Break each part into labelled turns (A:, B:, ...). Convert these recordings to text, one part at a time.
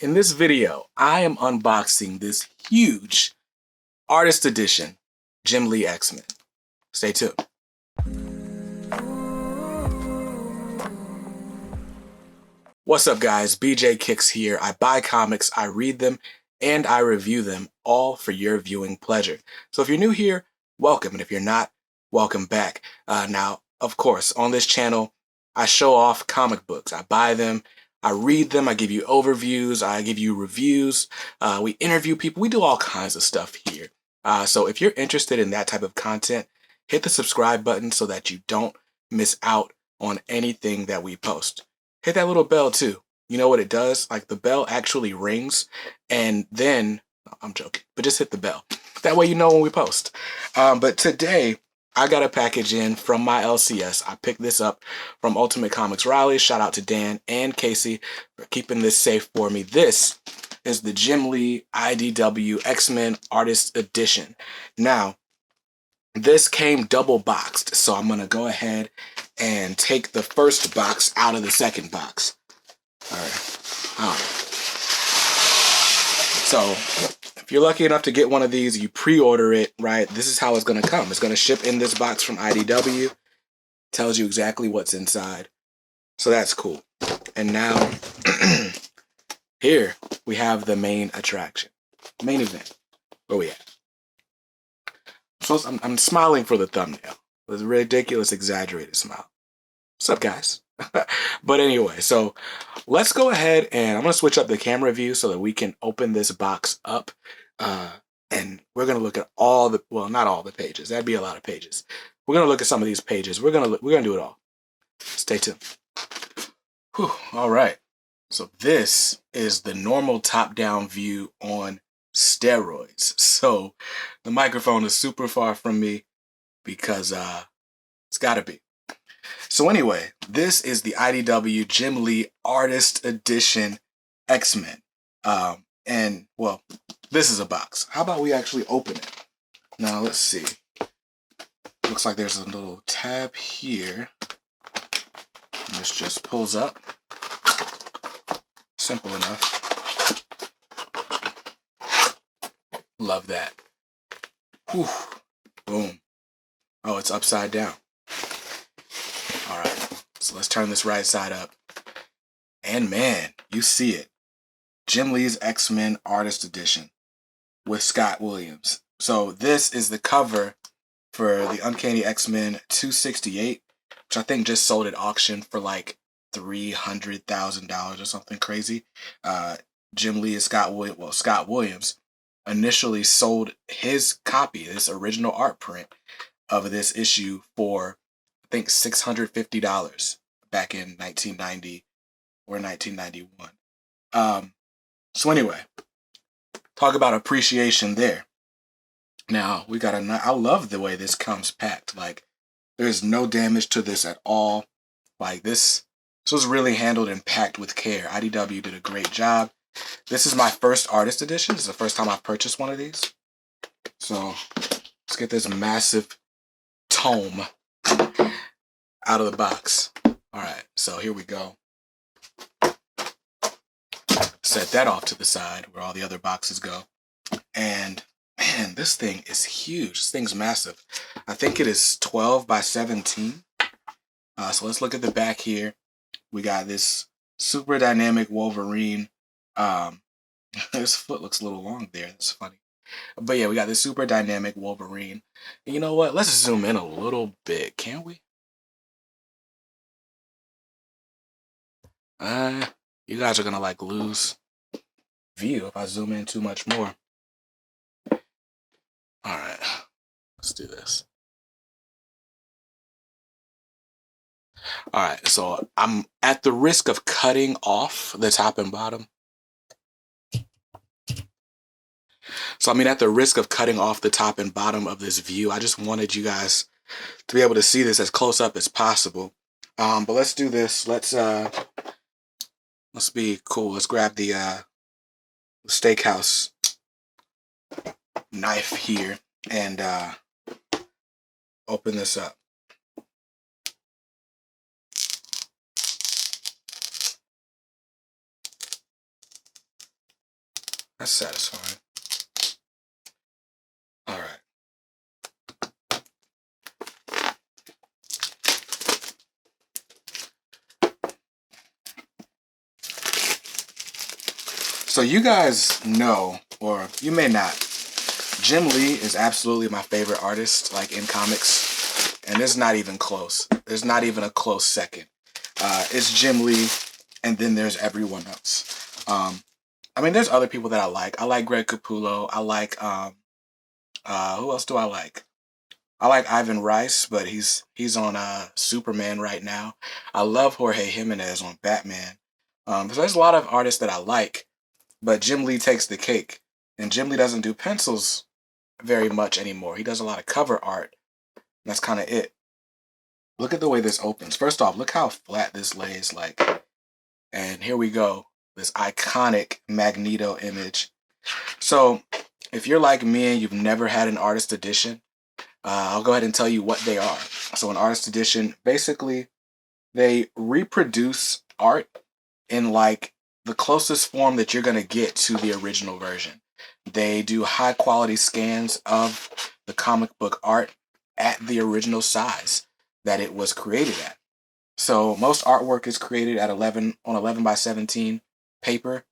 A: In this video, I am unboxing this huge artist edition Jim Lee X-Men. Stay tuned. What's up, guys? BJ Kicks here. I buy comics, I read them, and I review them, all for your viewing pleasure. So if you're new here, welcome, and if you're not, welcome back. Now, of course, on this channel, I show off comic books. I buy them, I read them, I give you overviews, I give you reviews, we interview people, we do all kinds of stuff here. So if you're interested in that type of content, hit the subscribe button so that you don't miss out on anything that we post. Hit that little bell too. You know what it does? Like, the bell actually rings, and then, I'm joking, but just hit the bell. That way you know when we post. But today, I got a package in from my LCS. I picked this up from Ultimate Comics Raleigh. Shout out to Dan and Casey for keeping this safe for me. This is the Jim Lee IDW X-Men Artist Edition. Now, this came double boxed, so I'm going to go ahead and take the first box out of the second box. All right. So, if you're lucky enough to get one of these, you pre-order it, right? This is how it's going to come. It's going to ship in this box from IDW. Tells you exactly what's inside. So that's cool. And now, here we have the main attraction. Main event. Where we at? So I'm smiling for the thumbnail. It's a ridiculous, exaggerated smile. What's up, guys? But anyway, so let's go ahead and I'm going to switch up the camera view so that we can open this box up. And we're going to look at all the, well, not all the pages. That'd be a lot of pages. We're going to look at some of these pages. We're going to do it all. Stay tuned. Whew, all right. So this is the normal top-down view on steroids. So the microphone is super far from me because it's got to be. So anyway, this is the IDW Jim Lee Artist Edition X-Men. And, well, this is a box. How about we actually open it? Now, let's see. Looks like there's a little tab here. And this just pulls up. Simple enough. Love that. Whew. Boom. Oh, it's upside down. All right. So let's turn this right side up. And man, you see it. Jim Lee's X-Men Artist Edition with Scott Williams. So this is the cover for the Uncanny X-Men 268, which I think just sold at auction for like $300,000 or something crazy. Jim Lee and Scott Williams initially sold his copy, this original art print of this issue for, I think, $650 back in 1990 or 1991. So anyway, talk about appreciation there. Now, we got I love the way this comes packed. Like, there's no damage to this at all. Like, this was really handled and packed with care. IDW did a great job. This is my first artist edition. This is the first time I've purchased one of these. So, let's get this massive tome out of the box. All right, so here we go. Set that off to the side where all the other boxes go. And man, this thing is huge. This thing's massive. I think it is 12 by 17. So let's look at the back here. We got this super dynamic Wolverine. His foot looks a little long there. That's funny. But yeah, we got this super dynamic Wolverine. And you know what? Let's zoom in a little bit, can't we? You guys are gonna like lose view if I zoom in too much more. All right, let's do this. All right, so I'm at the risk of cutting off the top and bottom. At the risk of cutting off the top and bottom of this view, I just wanted you guys to be able to see this as close up as possible. But let's do this. Let's be cool. Let's grab the steakhouse knife here and open this up. That's satisfying. All right. So you guys know, or you may not, Jim Lee is absolutely my favorite artist, like in comics, and it's not even close. There's not even a close second. It's Jim Lee, and then there's everyone else. I mean, there's other people that I like. I like Greg Capullo. I like who else do I like? I like Ivan Rice, but he's on Superman right now. I love Jorge Jimenez on Batman. So there's a lot of artists that I like, but Jim Lee takes the cake. And Jim Lee doesn't do pencils very much anymore. He does a lot of cover art. And that's kind of it. Look at the way this opens. First off, look how flat this lays. Like, and here we go. This iconic Magneto image. So if you're like me and you've never had an artist edition, I'll go ahead and tell you what they are. So an artist edition, basically, they reproduce art in like the closest form that you're going to get to the original version. They do high quality scans of the comic book art at the original size that it was created at. So most artwork is created at 11 by 17 paper.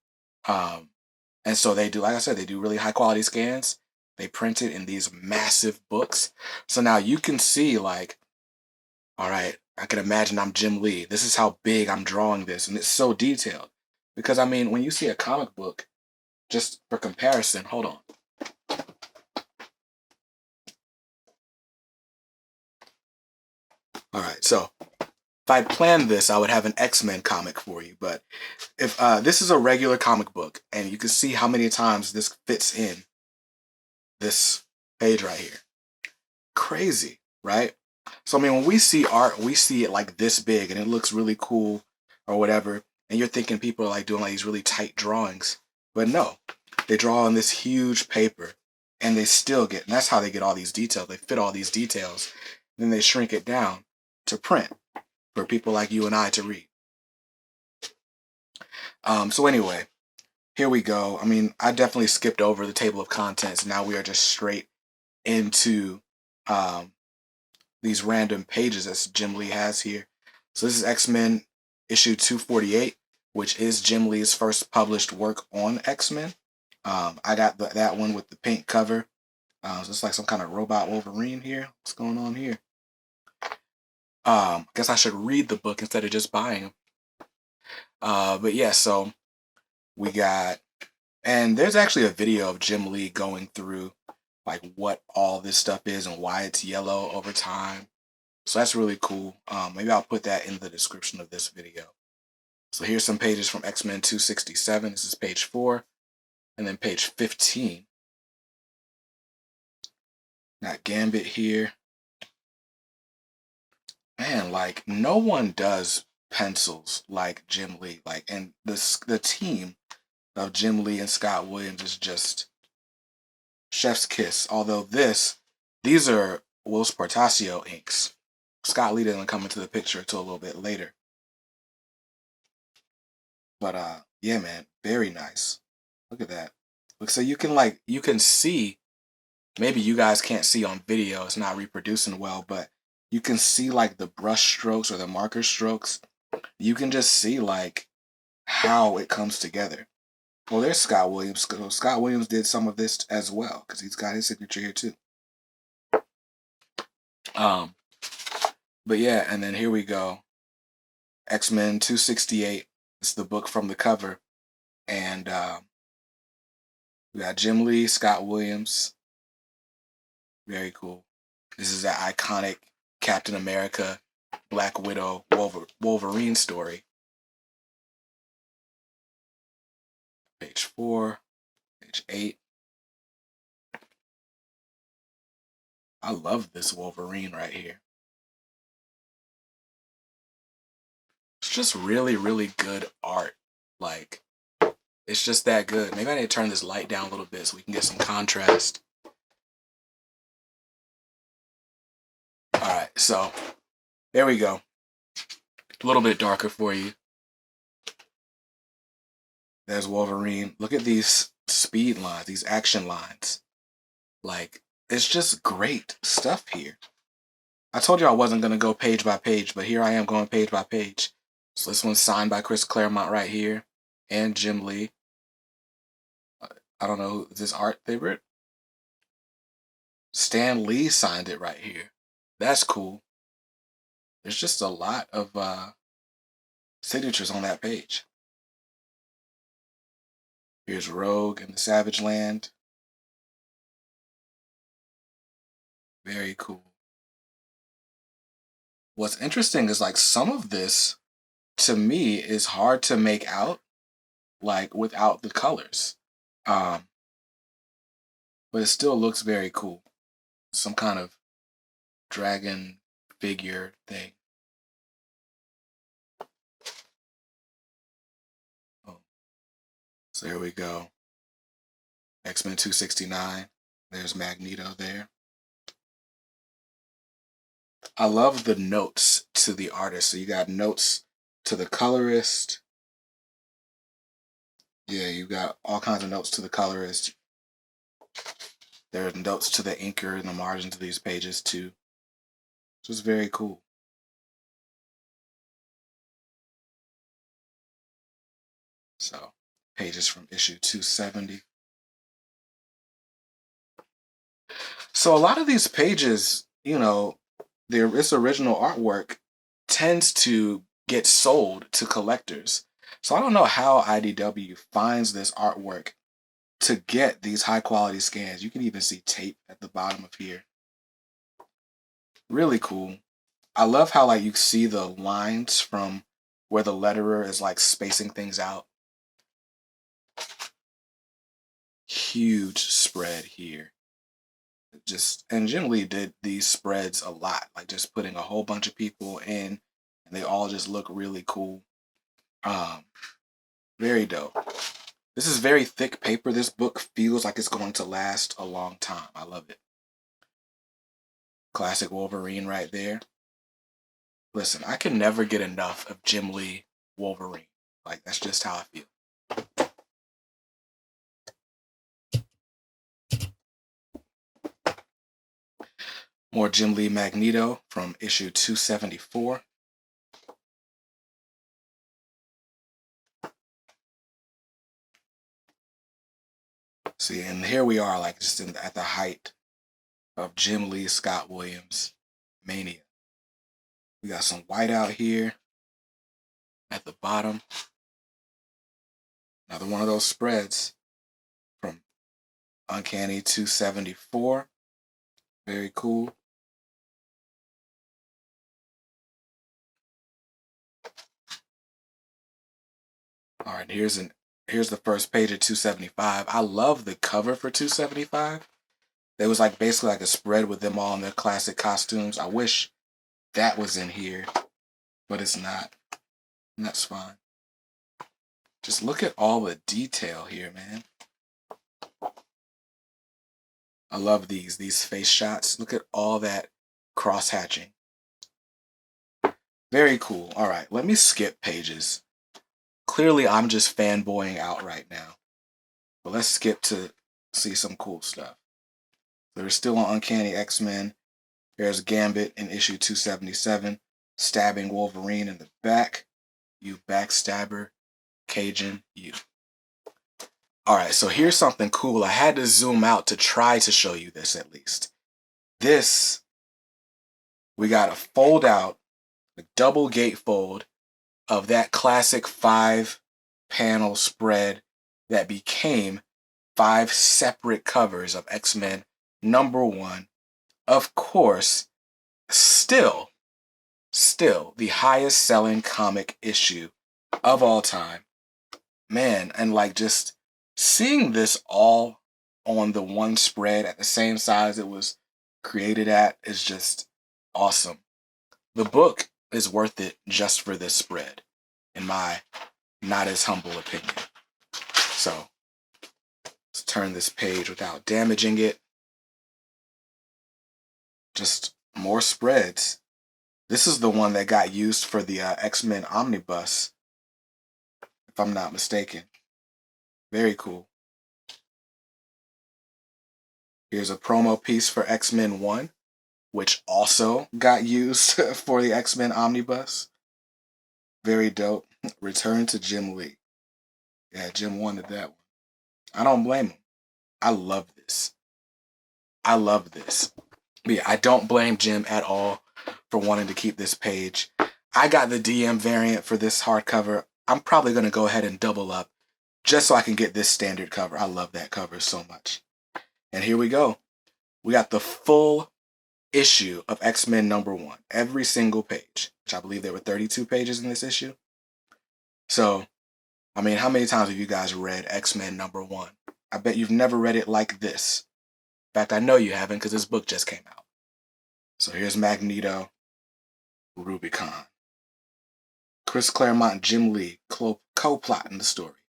A: And so they do, like I said, they do really high quality scans. They print it in these massive books. So now you can see like, all right, I can imagine I'm Jim Lee. This is how big I'm drawing this. And it's so detailed. Because I mean, when you see a comic book, just for comparison, hold on. All right, so if I planned this, I would have an X-Men comic for you. But if this is a regular comic book, and you can see how many times this fits in this page right here. Crazy, right? So, I mean, when we see art, we see it like this big, and it looks really cool or whatever. And you're thinking people are like doing like these really tight drawings. But no, they draw on this huge paper, and they still get, and that's how they get all these details. They fit all these details, then they shrink it down to print for people like you and I to read. So anyway, here we go. I mean, I definitely skipped over the table of contents. Now we are just straight into these random pages that Jim Lee has here. So this is X-Men issue 248, which is Jim Lee's first published work on X-Men. I got that one with the pink cover. So it's like some kind of robot Wolverine here. What's going on here? I guess I should read the book instead of just buying them. But yeah, so we got, and there's actually a video of Jim Lee going through like what all this stuff is and why it's yellow over time. So that's really cool. Maybe I'll put that in the description of this video. So here's some pages from X-Men 267. This is page 4. And then page 15. Got Gambit here. Man, like no one does pencils like Jim Lee. Like, and the team of Jim Lee and Scott Williams is just chef's kiss. Although these are Whilce Portacio inks. Scott Lee didn't come into the picture until a little bit later. But yeah, man, very nice. Look at that. Look, so you can see, maybe you guys can't see on video, it's not reproducing well, but you can see like the brush strokes or the marker strokes. You can just see like how it comes together. Well, there's Scott Williams. Scott Williams did some of this as well because he's got his signature here too. But yeah, and then here we go. X-Men 268. It's the book from the cover. And we got Jim Lee, Scott Williams. Very cool. This is that iconic Captain America, Black Widow, Wolverine story. Page 4, page 8. I love this Wolverine right here. It's just really, really good art. Like, it's just that good. Maybe I need to turn this light down a little bit so we can get some contrast. Alright, so there we go. A little bit darker for you. There's Wolverine. Look at these speed lines, these action lines. Like, it's just great stuff here. I told you I wasn't going to go page by page, but here I am going page by page. So this one's signed by Chris Claremont right here, and Jim Lee. I don't know, is this art favorite? Stan Lee signed it right here. That's cool. There's just a lot of signatures on that page. Here's Rogue and the Savage Land. Very cool. What's interesting is like some of this, to me, is hard to make out, like without the colors. But it still looks very cool. Some kind of dragon figure thing. Oh. So here we go. X-Men 269. There's Magneto there. I love the notes to the artist. So you got notes to the colorist. Yeah, you got all kinds of notes to the colorist. There are notes to the inker in the margins of these pages too. So it's very cool. So, pages from issue 270. So a lot of these pages, you know, this original artwork tends to get sold to collectors. So I don't know how IDW finds this artwork to get these high quality scans. You can even see tape at the bottom of here. Really cool. I love how like you see the lines from where the letterer is like spacing things out. Huge spread here. And Jim Lee did these spreads a lot, like just putting a whole bunch of people in, and they all just look really cool. Very dope. This is very thick paper. This book feels like it's going to last a long time. I love it. Classic Wolverine right there. Listen, I can never get enough of Jim Lee Wolverine. Like, that's just how I feel. More Jim Lee Magneto from issue 274. See, and here we are, like just at the height of Jim Lee Scott Williams mania. We got some white out here at the bottom. Another one of those spreads from Uncanny 274. Very cool. All right, here's the first page of 275. I love the cover for 275. There was like basically like a spread with them all in their classic costumes. I wish that was in here, but it's not. And that's fine. Just look at all the detail here, man. I love these face shots. Look at all that cross hatching. Very cool. All right, let me skip pages. Clearly, I'm just fanboying out right now. But let's skip to see some cool stuff. We're still on Uncanny X-Men. There's Gambit in issue 277, stabbing Wolverine in the back. You backstabber, Cajun, you. All right, so here's something cool. I had to zoom out to try to show you this at least. This, we got a fold out, a double gatefold of that classic 5-panel spread that became 5 separate covers of X-Men #1. Of course, still the highest selling comic issue of all time. Man, and like just seeing this all on the one spread at the same size it was created at is just awesome. The book is worth it just for this spread, in my not as humble opinion. So let's turn this page without damaging it. Just more spreads. This is the one that got used for the X-Men Omnibus, if I'm not mistaken. Very cool. Here's a promo piece for X-Men 1, which also got used for the X-Men Omnibus. Very dope. Return to Jim Lee. Yeah, Jim wanted that one. I don't blame him. I love this. I love this. But yeah, I don't blame Jim at all for wanting to keep this page. I got the DM variant for this hardcover. I'm probably going to go ahead and double up just so I can get this standard cover. I love that cover so much. And here we go. We got the full issue of X-Men #1. Every single page, which I believe there were 32 pages in this issue. So, I mean, how many times have you guys read X-Men #1? I bet you've never read it like this. In fact, I know you haven't because this book just came out. So here's Magneto, Rubicon. Chris Claremont and Jim Lee co-plotting the story.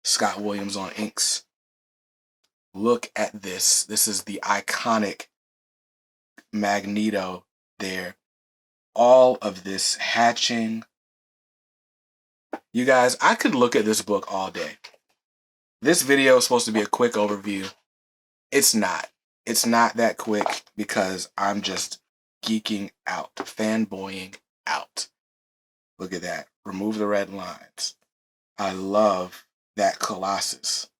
A: Scott Williams on inks. Look at this. This is the iconic Magneto there. All of this hatching. You guys, I could look at this book all day. This video is supposed to be a quick overview. It's not. It's not that quick because I'm just geeking out, fanboying out. Look at that. Remove the red lines. I love that Colossus.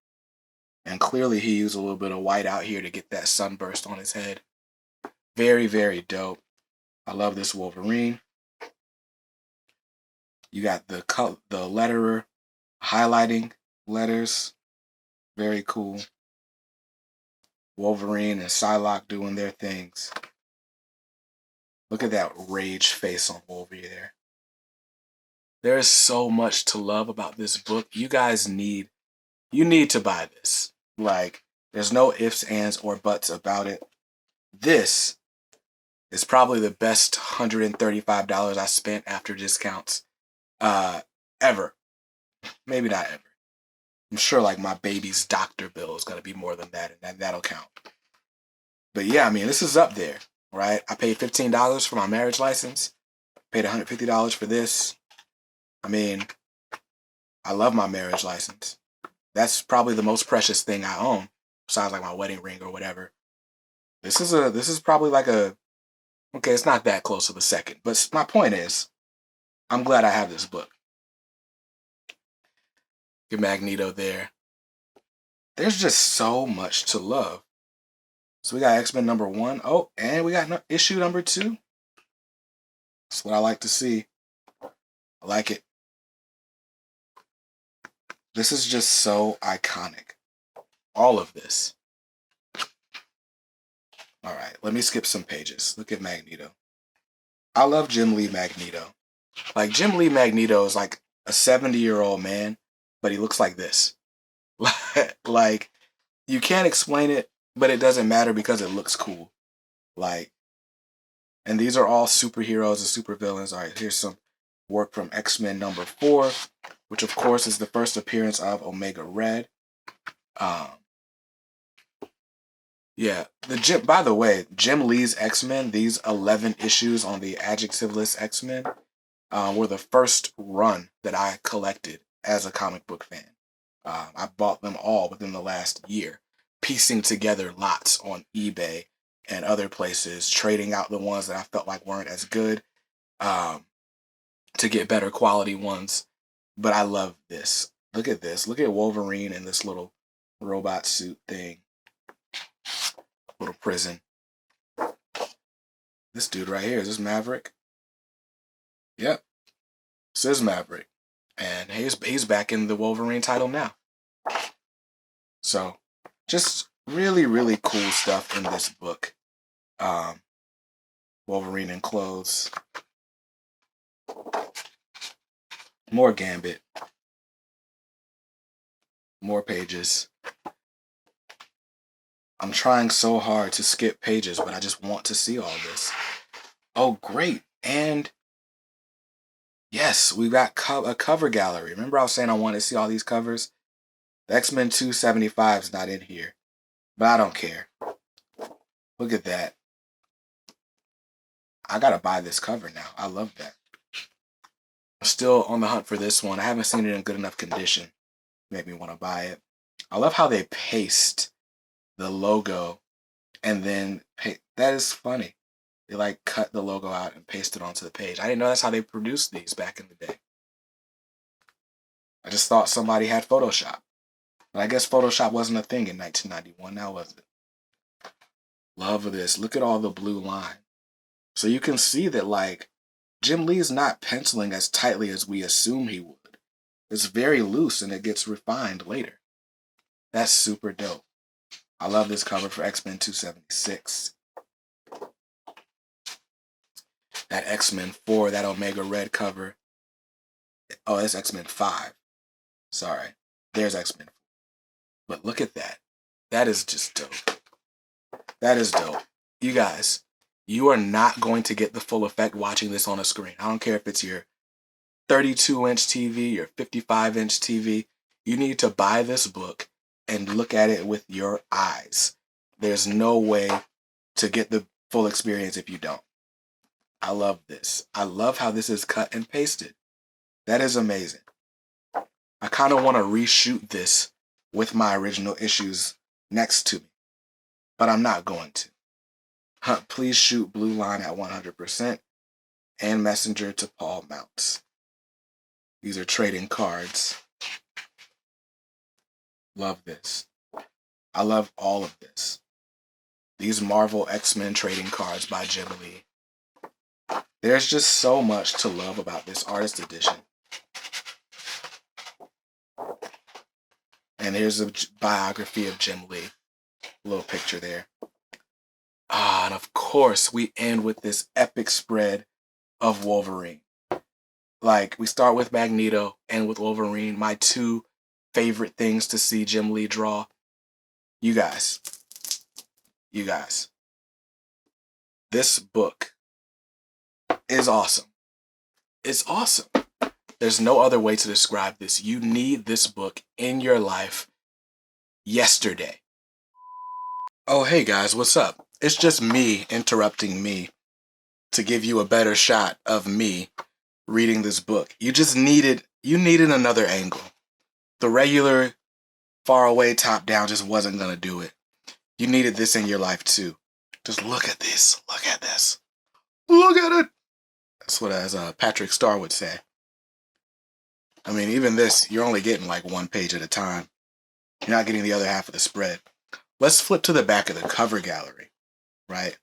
A: And clearly he used a little bit of white out here to get that sunburst on his head. Very, very dope. I love this Wolverine. You got the letterer highlighting letters. Very cool. Wolverine and Psylocke doing their things. Look at that rage face on Wolverine there. There is so much to love about this book. You guys need to buy this. Like, there's no ifs, ands, or buts about it. This is probably the best $135 I spent after discounts ever. Maybe not ever. I'm sure like my baby's doctor bill is going to be more than that, and that'll count. But yeah, I mean, this is up there, right? I paid $15 for my marriage license. Paid $150 for this. I mean, I love my marriage license. That's probably the most precious thing I own, besides like my wedding ring or whatever. This is probably like okay, it's not that close to the second, but my point is, I'm glad I have this book. Get Magneto there. There's just so much to love. So we got X-Men #1. Oh, and we got issue #2. That's what I like to see. I like it. This is just so iconic. All of this. All right, let me skip some pages. Look at Magneto. I love Jim Lee Magneto. Like, Jim Lee Magneto is like a 70-year-old man, but he looks like this. Like, you can't explain it, but it doesn't matter because it looks cool. Like, and these are all superheroes and supervillains. All right, here's some work from X-Men #4, which of course is the first appearance of Omega Red. Yeah, by the way, Jim Lee's X-Men, these 11 issues on the adjectiveless X-Men, were the first run that I collected as a comic book fan. I bought them all within the last year, piecing together lots on eBay and other places, trading out the ones that I felt like weren't as good to get better quality ones. But I love this. Look at this. Look at Wolverine in this little robot suit thing. Little prison. This dude right here, is this Maverick? Yep. This is Maverick. And he's back in the Wolverine title now. So, just really, really cool stuff in this book. Wolverine in clothes. More Gambit. More pages. I'm trying so hard to skip pages, but I just want to see all this. Oh, great. And yes, we got a cover gallery. Remember I was saying I wanted to see all these covers? The X-Men 275 is not in here, but I don't care. Look at that. I gotta buy this cover now. I love that. I'm still on the hunt for this one. I haven't seen it in good enough condition. Made me want to buy it. I love how they paste the logo and then that is funny. They like cut the logo out and paste it onto the page. I didn't know that's how they produced these back in the day. I just thought somebody had Photoshop. But I guess Photoshop wasn't a thing in 1991, now was it? Love this. Look at all the blue line. So you can see that, like, Jim Lee is not penciling as tightly as we assume he would. It's very loose and it gets refined later. That's super dope. I love this cover for X-Men 276. That X-Men 4, that Omega Red cover. Oh, that's X-Men 5. Sorry. There's X-Men 4. But look at that. That is just dope. That is dope. You guys, you are not going to get the full effect watching this on a screen. I don't care if it's your 32-inch TV, your 55-inch TV. You need to buy this book and look at it with your eyes. There's no way to get the full experience if you don't. I love this. I love how this is cut and pasted. That is amazing. I kind of want to reshoot this with my original issues next to me, but I'm not going to. Please shoot Blue Line at 100% and Messenger to Paul Mounts. These are trading cards. Love this. I love all of this. These Marvel X-Men trading cards by Jim Lee. There's just so much to love about this artist edition. And here's a biography of Jim Lee. A little picture there. And of course, we end with this epic spread of Wolverine. Like, we start with Magneto and with Wolverine, my two favorite things to see Jim Lee draw. You guys, this book is awesome. It's awesome. There's no other way to describe this. You need this book in your life yesterday. Oh, hey guys, what's up? It's just me interrupting me to give you a better shot of me reading this book. You needed another angle. The regular far away top down just wasn't going to do it. You needed this in your life too. Just look at this. Look at this. Look at it. That's what as Patrick Starr would say. I mean, even this, you're only getting like one page at a time. You're not getting the other half of the spread. Let's flip to the back of the cover gallery, right?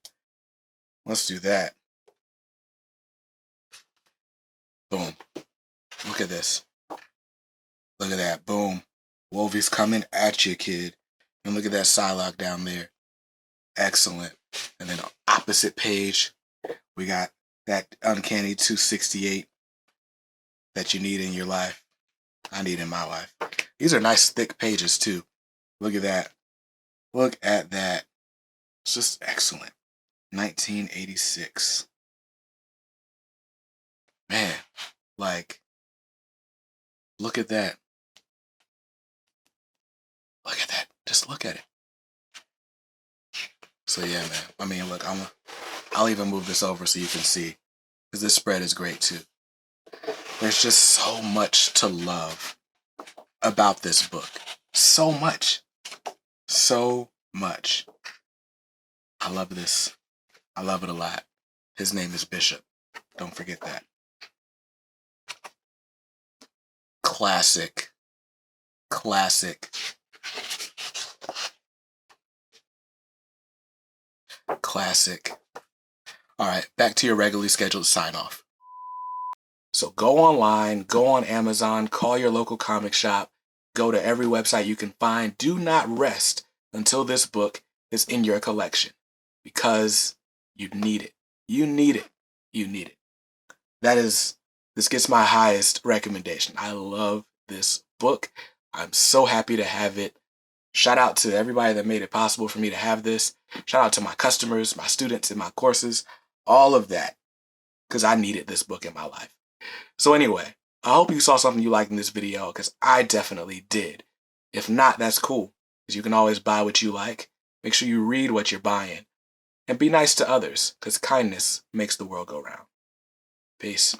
A: Let's do that. Boom. Look at this. Look at that. Boom. Wolvie's coming at you, kid. And look at that Psylocke down there. Excellent. And then opposite page, we got that Uncanny 268 that you need in your life. I need in my life. These are nice thick pages too. Look at that. Look at that. It's just excellent. 1986. Man, like, look at that. Look at that. Just look at it. So yeah, man. I mean, look, I'll even move this over so you can see, because this spread is great too. There's just so much to love about this book. So much. So much. I love this. I love it a lot. His name is Bishop. Don't forget that. Classic. Classic. Classic. All right, back to your regularly scheduled sign-off. So go online, go on Amazon, call your local comic shop, go to every website you can find. Do not rest until this book is in your collection, because you need it. You need it. You need it. This gets my highest recommendation. I love this book. I'm so happy to have it. Shout out to everybody that made it possible for me to have this. Shout out to my customers, my students in my courses, all of that, because I needed this book in my life. So anyway, I hope you saw something you liked in this video, because I definitely did. If not, that's cool, because you can always buy what you like. Make sure you read what you're buying. And be nice to others, because kindness makes the world go round. Peace.